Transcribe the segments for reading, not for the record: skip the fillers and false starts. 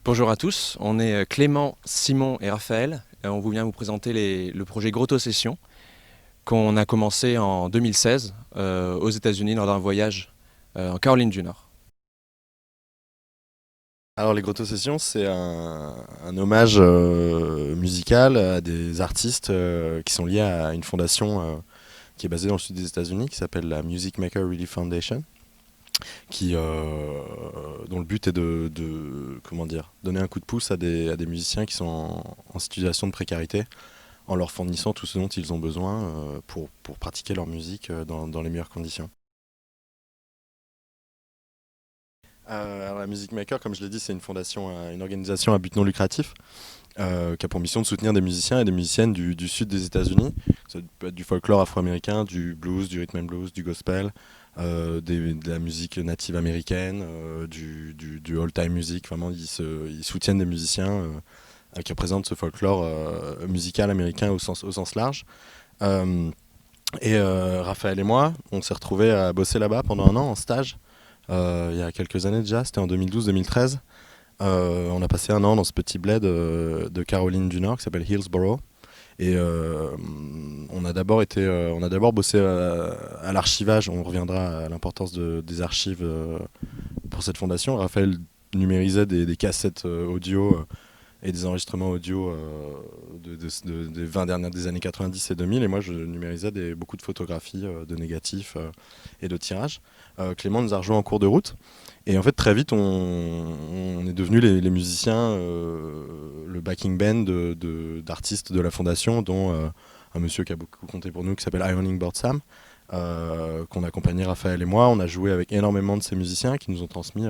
Bonjour à tous, on est Clément, Simon et Raphaël. On vient vous présenter le projet Grotto Sessions qu'on a commencé en 2016 aux États-Unis lors d'un voyage en Caroline du Nord. Alors les Grotto Sessions, c'est un hommage musical à des artistes qui sont liés à une fondation qui est basée dans le sud des États-Unis, qui s'appelle la Music Maker Relief Foundation, dont le but est de comment dire, donner un coup de pouce à des musiciens qui sont en situation de précarité, en leur fournissant tout ce dont ils ont besoin pour pratiquer leur musique dans les meilleures conditions. Alors la Music Maker, comme je l'ai dit, c'est une fondation, une organisation à but non lucratif qui a pour mission de soutenir des musiciens et des musiciennes du sud des États-Unis. Ça peut être du folklore afro-américain, du blues, du rhythm and blues, du gospel, de la musique native américaine, du old-time music. Vraiment, ils soutiennent des musiciens qui représentent ce folklore musical américain au sens large. Euh, Raphaël et moi, on s'est retrouvés à bosser là-bas pendant un an en stage. Il y a quelques années déjà, c'était en 2012-2013. On a passé un an dans ce petit bled de Caroline du Nord qui s'appelle Hillsborough. Et on a d'abord bossé à l'archivage. On reviendra à l'importance des archives pour cette fondation. Raphaël numérisait des cassettes audio et des enregistrements audio des 20 dernières des années 90 et 2000. Et moi, je numérisais beaucoup de photographies, de négatifs et de tirages. Clément nous a rejoint en cours de route. Et en fait, très vite, on est devenus les musiciens, le backing band d'artistes de la fondation, dont un monsieur qui a beaucoup compté pour nous, qui s'appelle Ironing Board Sam, qu'on a accompagné Raphaël et moi. On a joué avec énormément de ces musiciens qui nous ont transmis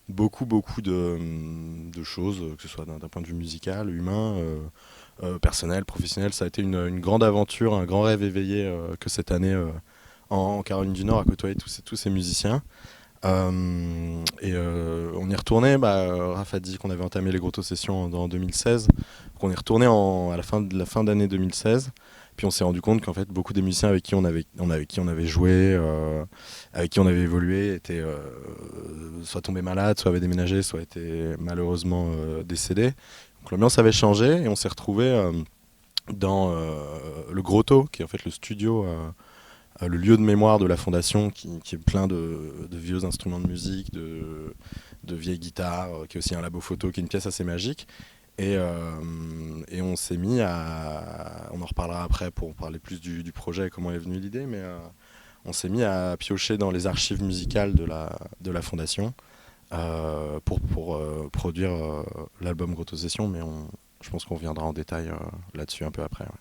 beaucoup de choses, que ce soit d'un point de vue musical, humain, personnel, professionnel. Ça a été une grande aventure, un grand rêve éveillé que cette année en Caroline du Nord, à côtoyer tous ces musiciens. On y retournait. Raph a dit qu'on avait entamé les Grotto Sessions en 2016, qu'on est retourné à la fin d'année 2016. Puis on s'est rendu compte qu'en fait beaucoup des musiciens avec qui on avait joué, avec qui on avait évolué, étaient soit tombés malades, soit avaient déménagé, soit étaient malheureusement décédés. Donc l'ambiance avait changé et on s'est retrouvé dans le Grotto, qui est en fait le studio. Le lieu de mémoire de la fondation qui est plein de vieux instruments de musique, de vieilles guitares, qui est aussi un labo photo, qui est une pièce assez magique. Et on s'est mis on en reparlera après pour parler plus du projet et comment est venue l'idée, mais on s'est mis à piocher dans les archives musicales de la fondation pour produire l'album Grotto Sessions, mais je pense qu'on reviendra en détail là-dessus un peu après. Ouais.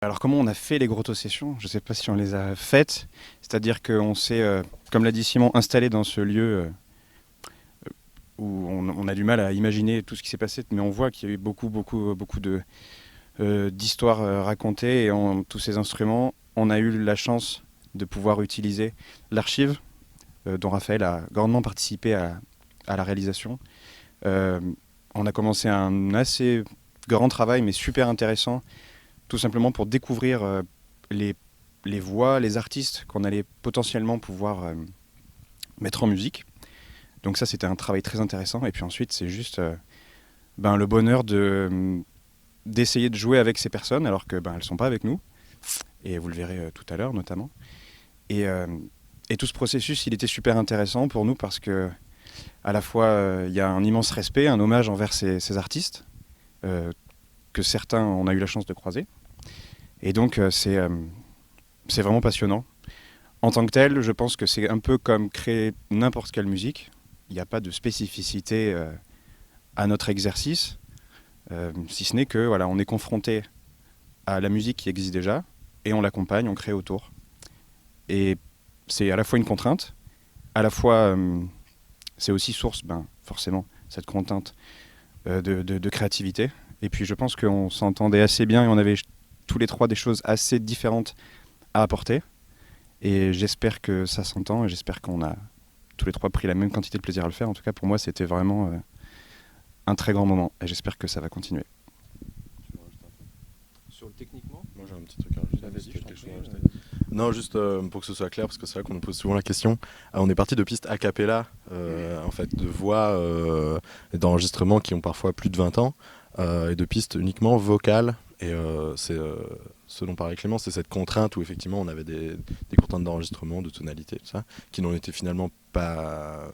Alors comment on a fait les Grotto Sessions? Je ne sais pas si on les a faites, c'est-à-dire qu'on s'est, comme l'a dit Simon, installé dans ce lieu où on a du mal à imaginer tout ce qui s'est passé, mais on voit qu'il y a eu beaucoup d'histoires racontées et tous ces instruments. On a eu la chance de pouvoir utiliser l'archive dont Raphaël a grandement participé à la réalisation. On a commencé un assez grand travail, mais super intéressant, tout simplement pour découvrir les voix, les artistes qu'on allait potentiellement pouvoir mettre en musique. Donc ça, c'était un travail très intéressant. Et puis ensuite, c'est juste le bonheur d'essayer de jouer avec ces personnes, alors que elles ne sont pas avec nous. Et vous le verrez tout à l'heure, notamment. Et tout ce processus, il était super intéressant pour nous parce que à la fois, il y a un immense respect, un hommage envers ces artistes que certains, on a eu la chance de croiser. Et donc, c'est vraiment passionnant. En tant que tel, je pense que c'est un peu comme créer n'importe quelle musique. Il n'y a pas de spécificité à notre exercice, si ce n'est que voilà, on est confronté à la musique qui existe déjà et on l'accompagne, on crée autour. Et c'est à la fois une contrainte, à la fois c'est aussi source, forcément, cette contrainte de créativité. Et puis je pense qu'on s'entendait assez bien et on avait tous les trois des choses assez différentes à apporter. Et j'espère que ça s'entend et j'espère qu'on a tous les trois pris la même quantité de plaisir à le faire. En tout cas, pour moi, c'était vraiment un très grand moment et j'espère que ça va continuer. Sur le techniquement, moi j'ai un petit truc à rajouter. Non, juste pour que ce soit clair, parce que c'est vrai qu'on nous pose souvent la question. On est parti de pistes a cappella, en fait, de voix et d'enregistrements qui ont parfois plus de 20 ans, et de pistes uniquement vocales. Et ce dont parlait Clément, c'est cette contrainte où effectivement on avait des contraintes d'enregistrement, de tonalité, tout ça, qui n'étaient finalement pas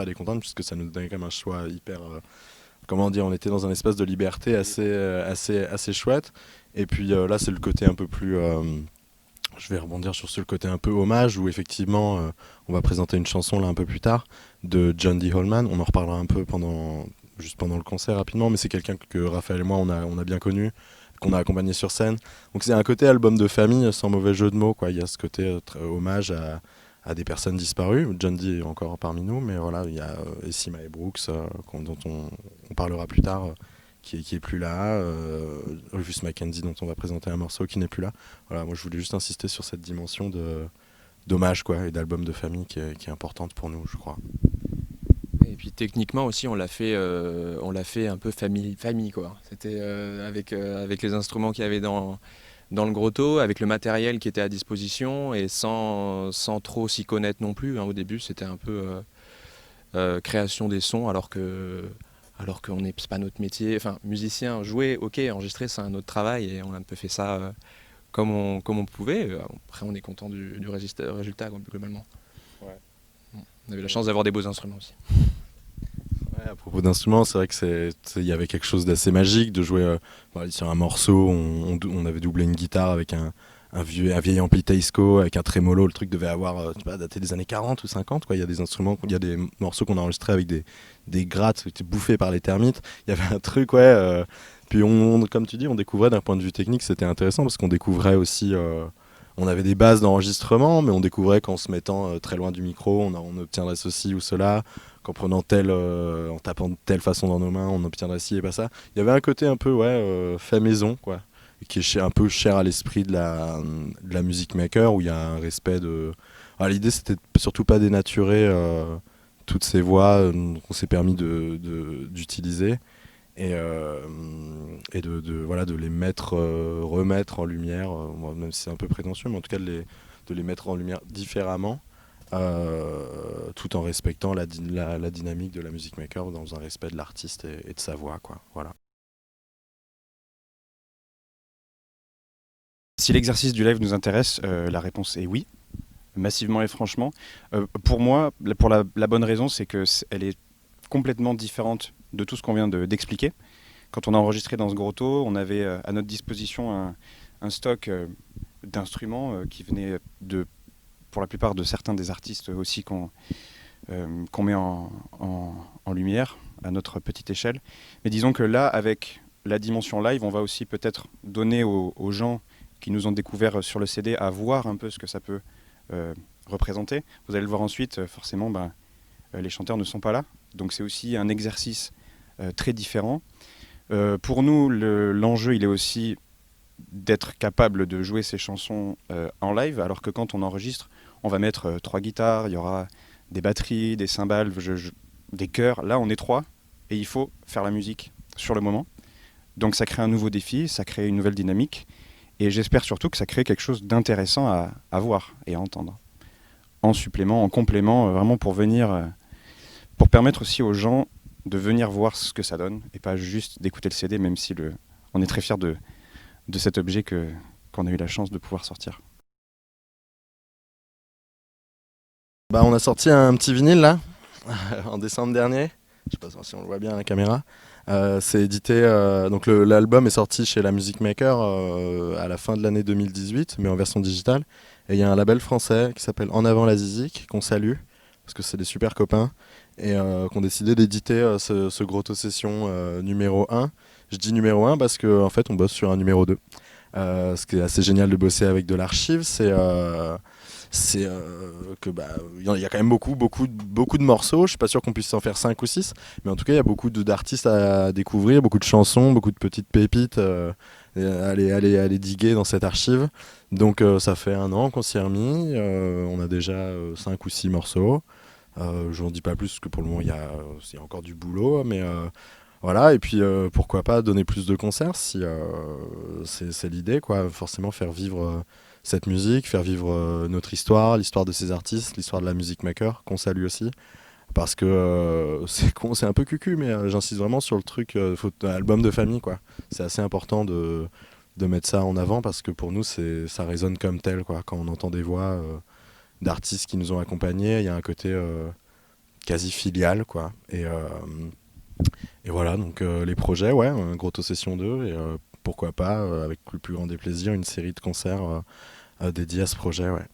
des contraintes, puisque ça nous donnait quand même un choix hyper. Comment dire, on était dans un espace de liberté assez chouette. Et puis là, c'est le côté un peu plus. Je vais rebondir sur le côté un peu hommage où effectivement on va présenter une chanson là un peu plus tard de John D. Holman. On en reparlera un peu juste pendant le concert rapidement, mais c'est quelqu'un que Raphaël et moi on a bien connu, qu'on a accompagné sur scène. Donc c'est un côté album de famille sans mauvais jeu de mots, quoi. Il y a ce côté hommage à des personnes disparues. John D est encore parmi nous, mais voilà, il y a Essie Mae Brooks dont on parlera plus tard. Qui est plus là, Rufus Mackenzie dont on va présenter un morceau qui n'est plus là. Voilà, moi je voulais juste insister sur cette dimension d'hommage quoi, et d'album de famille qui est importante pour nous, je crois. Et puis techniquement aussi, on l'a fait un peu famille quoi. C'était avec les instruments qu'il y avait dans le grotto, avec le matériel qui était à disposition et sans trop s'y connaître non plus. Hein. Au début, c'était un peu création des sons, alors qu'on c'est pas notre métier. Enfin, musicien, jouer, ok, enregistrer, c'est un autre travail et on a un peu fait ça comme on pouvait. Après, on est content du résultat globalement. Ouais. On avait la chance d'avoir des beaux instruments aussi. Ouais, à propos d'instruments, c'est vrai que il y avait quelque chose d'assez magique de jouer sur un morceau. On avait doublé une guitare avec un vieil ampli Teisco avec un trémolo. Le truc devait avoir daté des années 40 ou 50 quoi. Il y a des morceaux qu'on a enregistrés avec des grattes qui étaient bouffées par les termites. Il y avait un truc puis comme tu dis, on découvrait d'un point de vue technique, c'était intéressant parce qu'on découvrait aussi on avait des bases d'enregistrement, mais on découvrait qu'en se mettant très loin du micro, on obtiendrait ceci ou cela, qu'en prenant en tapant de telle façon dans nos mains, on obtiendrait ci et pas ça. Il y avait un côté un peu fait maison, quoi, qui est un peu cher à l'esprit de la musique maker, où il y a un respect de... Alors, l'idée, c'était surtout pas dénaturer toutes ces voix qu'on s'est permis d'utiliser. Et de les remettre en lumière, même si c'est un peu prétentieux, mais en tout cas de les mettre en lumière différemment, tout en respectant la dynamique de la musique maker, dans un respect de l'artiste et de sa voix, quoi. Voilà. Si l'exercice du live nous intéresse, la réponse est oui, massivement et franchement. Pour moi, pour la bonne raison, c'est qu'elle est complètement différente de tout ce qu'on vient d'expliquer. Quand on a enregistré dans ce grotto, on avait à notre disposition un stock d'instruments qui venaient pour la plupart de certains des artistes aussi qu'on met en lumière à notre petite échelle. Mais disons que là, avec la dimension live, on va aussi peut-être donner aux gens qui nous ont découvert sur le CD à voir un peu ce que ça peut représenter. Vous allez le voir ensuite, forcément, les chanteurs ne sont pas là. Donc c'est aussi un exercice très différent. Pour nous, l'enjeu, il est aussi d'être capable de jouer ces chansons en live, alors que quand on enregistre, on va mettre 3 guitares, il y aura des batteries, des cymbales, des chœurs. Là, on est 3 et il faut faire la musique sur le moment. Donc ça crée un nouveau défi, ça crée une nouvelle dynamique et j'espère surtout que ça crée quelque chose d'intéressant à voir et à entendre. En supplément, en complément, vraiment pour permettre aussi aux gens de venir voir ce que ça donne et pas juste d'écouter le CD, même si on est très fiers de cet objet qu'on a eu la chance de pouvoir sortir. On a sorti un petit vinyle là, en décembre dernier. Je sais pas si on le voit bien à la caméra. C'est édité, donc l'album est sorti chez La Music Maker à la fin de l'année 2018, mais en version digitale. Et il y a un label français qui s'appelle En Avant la Zizik, qu'on salue, parce que c'est des super copains, et qui ont décidé d'éditer ce Grotto Session numéro 1. Je dis numéro 1 parce qu'en fait on bosse sur un numéro 2. Ce qui est assez génial de bosser avec de l'archive, c'est que il y a quand même beaucoup de morceaux. Je suis pas sûr qu'on puisse en faire 5 ou 6, mais en tout cas il y a beaucoup d'artistes à découvrir, beaucoup de chansons, beaucoup de petites pépites à aller diguer dans cette archive. Donc ça fait 1 an qu'on s'y est remis, on a déjà 5 ou 6 morceaux. Je n'en dis pas plus parce que pour le moment il y a encore du boulot, mais Voilà, et puis pourquoi pas donner plus de concerts si c'est l'idée, quoi. Forcément faire vivre cette musique, faire vivre notre histoire, l'histoire de ces artistes, l'histoire de la musique maker, qu'on salue aussi. Parce que c'est un peu cucu, mais j'insiste vraiment sur le truc, album de famille, quoi. C'est assez important de mettre ça en avant parce que pour nous, ça résonne comme tel, quoi. Quand on entend des voix d'artistes qui nous ont accompagnés, il y a un côté quasi filial, quoi. Et voilà, donc les projets, ouais, Grotto Session 2, et pourquoi pas, avec le plus grand des plaisirs, une série de concerts dédiés à ce projet, ouais.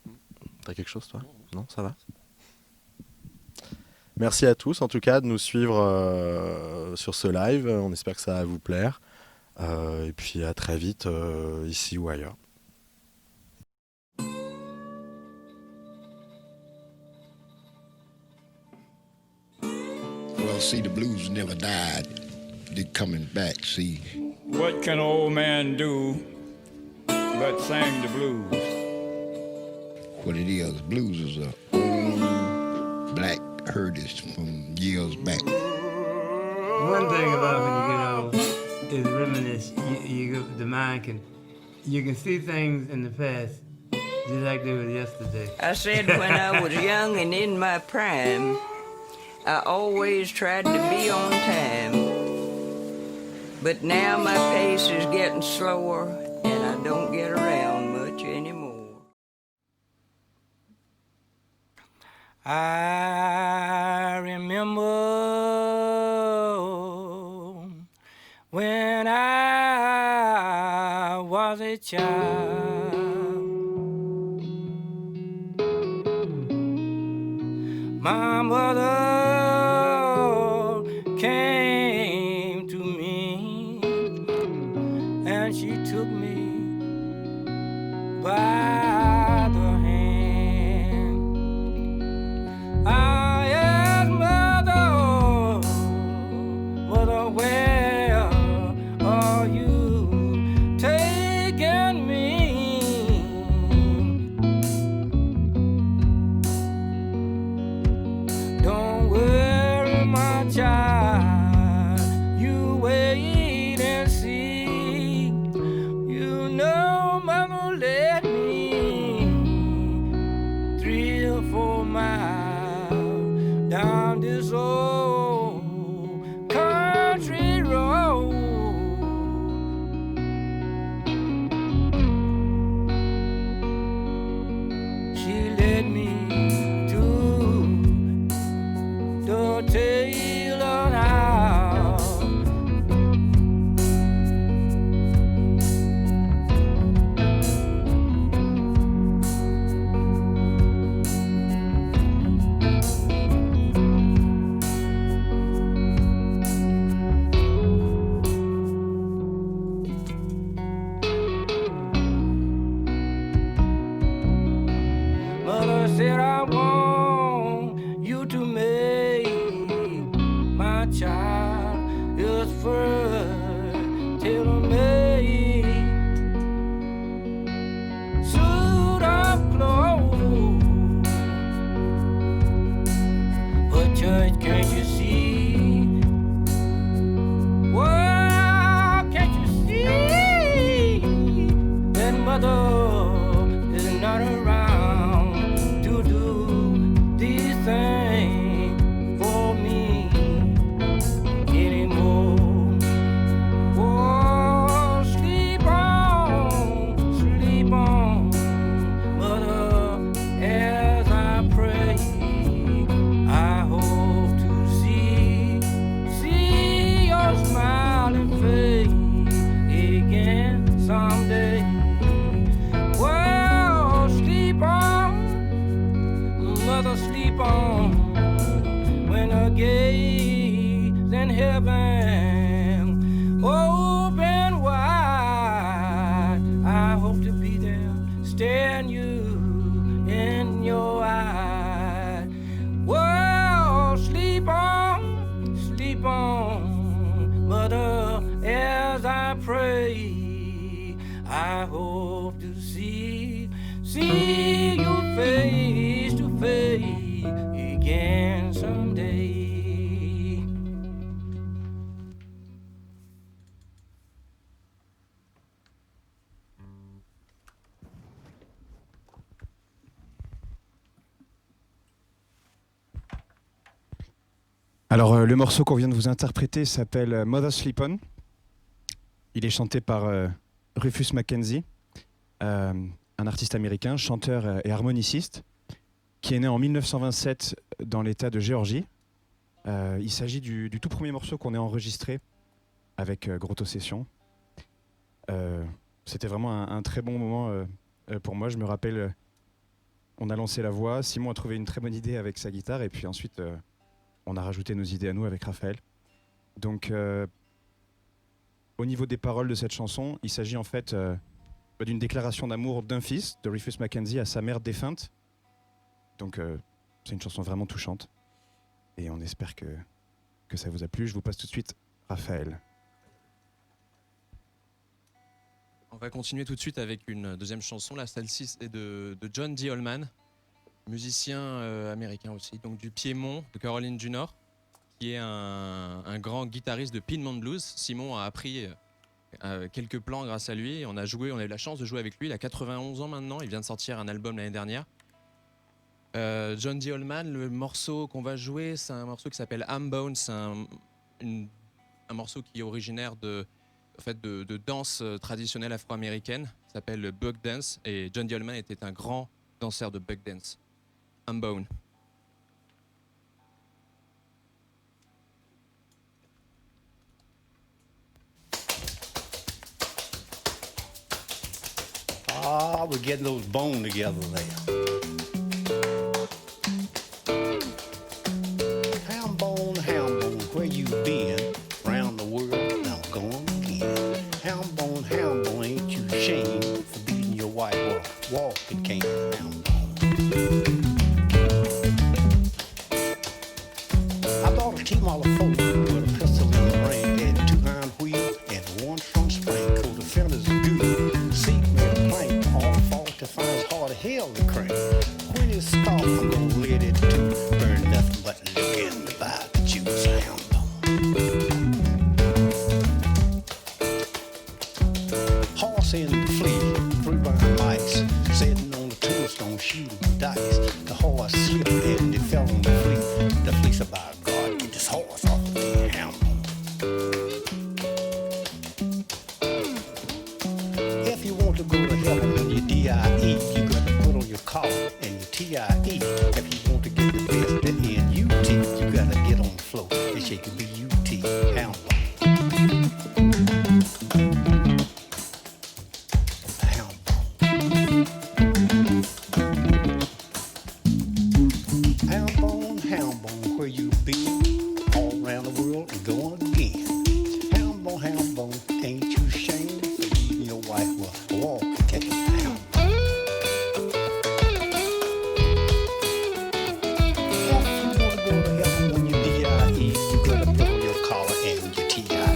T'as quelque chose, toi ? Non, ça va ? Merci à tous, en tout cas, de nous suivre sur ce live. On espère que ça va vous plaire. Et puis à très vite, ici ou ailleurs. Well, see, the blues never died. They're coming back, see. What can an old man do but sing the blues? What it is, blues is a old black heritage from years back. One thing about when you get old is reminisce. The mind you can see things in the past just like they were yesterday. I said when I was young and in my prime, I always tried to be on time. But now my pace is getting slower and I don't get around much anymore. I remember when I was a child. My mother came to me and she took me by the hand. I asked mother, mother, where are you taking me? Don't worry, my child, you wait and see. You know mama led me 3 or 4 miles down this old country road. She led me to the Taylor house. Mother said, I want you to make my child his first tailor-made suit of clothes. But church, can't you see? Well, can't you see that mother is not around to do these things for me anymore? Oh, sleep on, mother, as I pray. I hope to see your smiling face again someday. Well, sleep on, mother, sleep on, when the gates in heaven open wide. I hope to be there, staring you in your eyes. Well, sleep on, mother, as I pray. I hope to see you face to face again someday. Alors, le morceau qu'on vient de vous interpréter s'appelle Mother Sleep On. Il est chanté par Rufus Mackenzie, un artiste américain, chanteur et harmoniciste, qui est né en 1927 dans l'État de Géorgie. Il s'agit du tout premier morceau qu'on ait enregistré avec Grotto Session. C'était vraiment un très bon moment pour moi. Je me rappelle, on a lancé la voix, Simon a trouvé une très bonne idée avec sa guitare, et puis ensuite on a rajouté nos idées à nous avec Raphaël. Donc au niveau des paroles de cette chanson, il s'agit en fait d'une déclaration d'amour d'un fils de Rufus Mackenzie à sa mère défunte. Donc c'est une chanson vraiment touchante, et on espère que ça vous a plu. Je vous passe tout de suite Raphaël. On va continuer tout de suite avec une deuxième chanson. Là, celle-ci est de John D. Holman, musicien américain aussi, donc du Piémont, de Caroline du Nord, qui est un grand guitariste de Piedmont Blues. Simon a appris quelques plans grâce à lui. On a eu la chance de jouer avec lui. Il a 91 ans maintenant. Il vient de sortir un album l'année dernière. John D. Holman, le morceau qu'on va jouer, c'est un morceau qui s'appelle I'm Bone. C'est un morceau qui est originaire de danse traditionnelle afro-américaine, qui s'appelle le Buck Dance, et John D. Holman était un grand danseur de Buck Dance. I'm Bone. Ah, we're getting those bones together there. Ham bone, where you been? Round the world, now gone again. Ham bone, ain't you ashamed for beating your white walking cane? Ham bone. I bought a T-Model 4 with a pistol in the ring, and 2 iron wheels and 1 front spring. Coat the fenders good, seat made plank, all fault to find it's hard to hell to crank. When it stop, I'm gonna let it do. Burn nothing but liquor in the bag of juice. Ham bone. Horse in the flea, 3 by mice, sitting on the tombstone shooting dice. The horse slipped and it fell on the flea. The fleece about God, get this horse off of me. Ham bone. If you want to go to heaven on your DIE, you gotta put on your collar and your TIE. If you want to get the best in UT, you gotta get on the floor and shake your BUT. Ham bone. Ham bone. Ham bone, where you been? All around the world and going again. Ham bone, ain't you ashamed for leaving your wife with a walking cane? Ham bone. If you wanna go to heaven on your DIE, you gotta put on your collar and your TIE.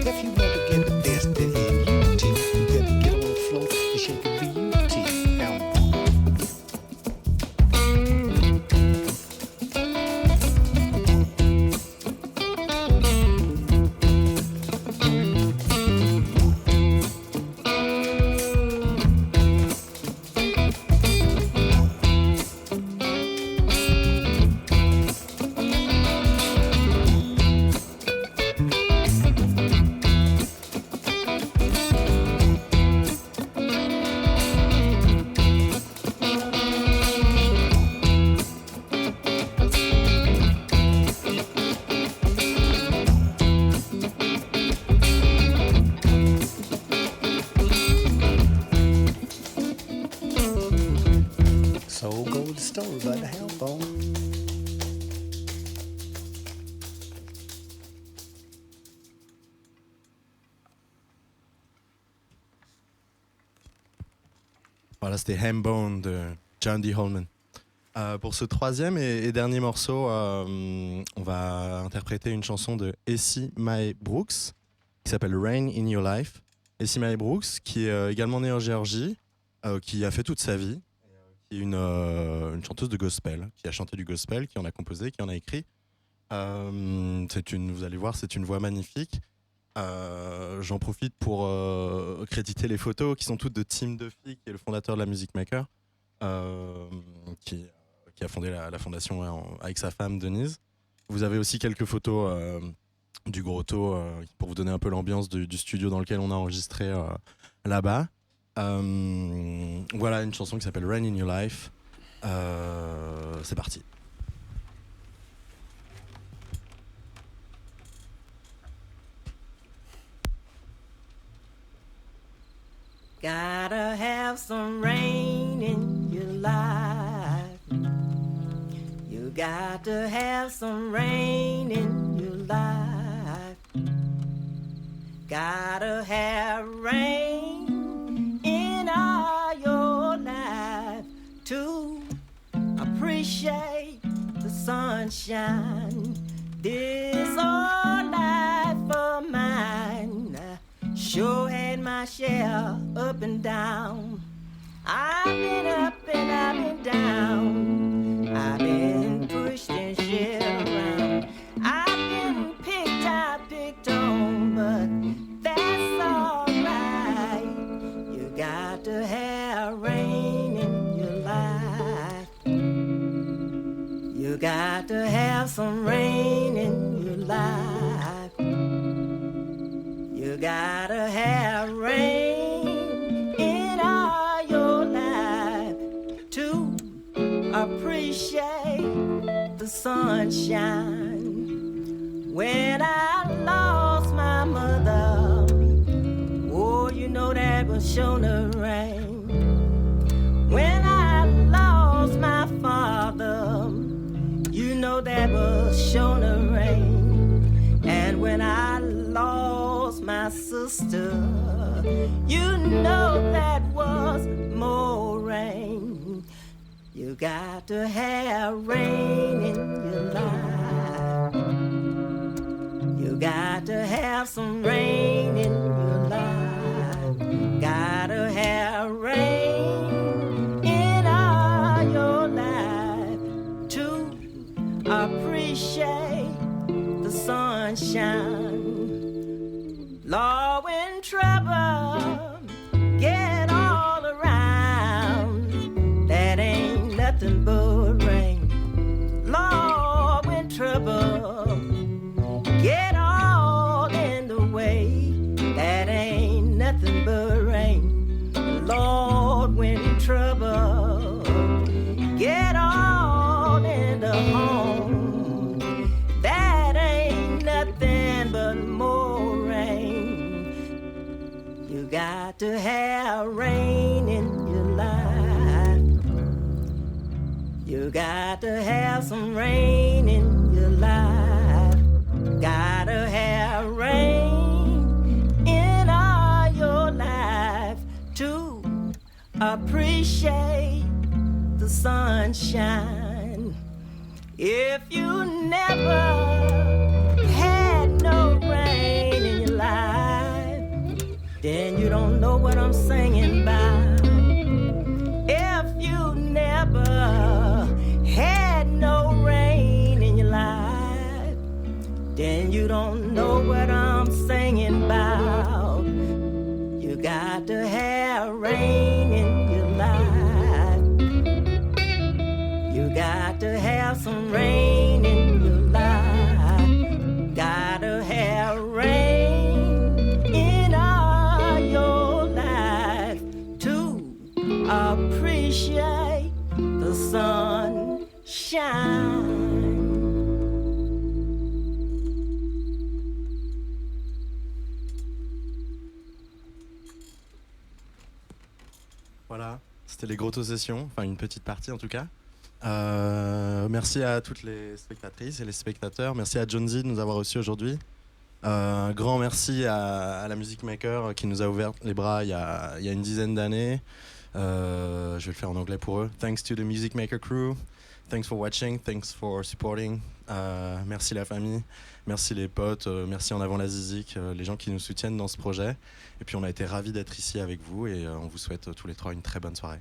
If you want to get the best in UT, you gotta get on the floor and shake a BUT. Ham bone. So goes the story about the ham bone. Voilà, c'était Ham Bone de John D. Holman. Pour ce troisième et dernier morceau, on va interpréter une chanson de Essie Mae Brooks qui s'appelle Rain in Your Life. Essie Mae Brooks, qui est également née en Géorgie, qui a fait toute sa vie, qui est une chanteuse de gospel, qui a chanté du gospel, qui en a composé, qui en a écrit. Vous allez voir, c'est une voix magnifique. J'en profite pour créditer les photos qui sont toutes de Tim Duffy, qui est le fondateur de la Music Maker, qui a fondé la fondation avec sa femme Denise. Vous avez aussi quelques photos du grotto pour vous donner un peu l'ambiance du studio dans lequel on a enregistré là-bas. Voilà une chanson qui s'appelle Rain in Your Life. C'est parti. Gotta have some rain in your life. You got to have some rain in your life. Gotta have rain in all your life to appreciate the sunshine. This old life of mine sure had my share up and down. I've been up and I've been down. I've been pushed and shoved around. I've been picked, I picked on, but that's alright. You got to have rain in your life. You got to have some rain in your life. You gotta have rain in all your life to appreciate the sunshine. When I lost my mother, oh, you know that was sure to rain. When I lost my father, you know that was sure to rain. And when I lost my sister, you know that was more rain. You got to have rain in your life. You got to have some rain in your life. Gotta have rain in all your life to appreciate the sunshine. Lord, when trouble get all around, that ain't nothing but rain. Lord, when trouble get all in the way, that ain't nothing but rain. Lord, when trouble get all in the home, that ain't nothing but more rain. You got to have rain in your life. You got to have some rain in your life. Gotta have rain in all your life to appreciate the sunshine. If you never had no rain in your life, then you don't know what I'm singing about. If you never had no rain in your life, then you don't know what I'm singing about. You got to have rain in your life. You got to have some rain in your life. Gotta have rain in all your life to appreciate the sunshine. Voilà, c'était les Grotto Sessions, enfin une petite partie en tout cas. Merci à toutes les spectatrices et les spectateurs. Merci à Jonesy de nous avoir reçus aujourd'hui. Un grand merci à la Music Maker qui nous a ouvert les bras il y a une dizaine d'années. Je vais le faire en anglais pour eux. Thanks to the Music Maker crew. Thanks for watching. Thanks for supporting. Merci la famille. Merci les potes. Merci En Avant la Zizik. Les gens qui nous soutiennent dans ce projet. Et puis on a été ravis d'être ici avec vous et on vous souhaite tous les trois une très bonne soirée.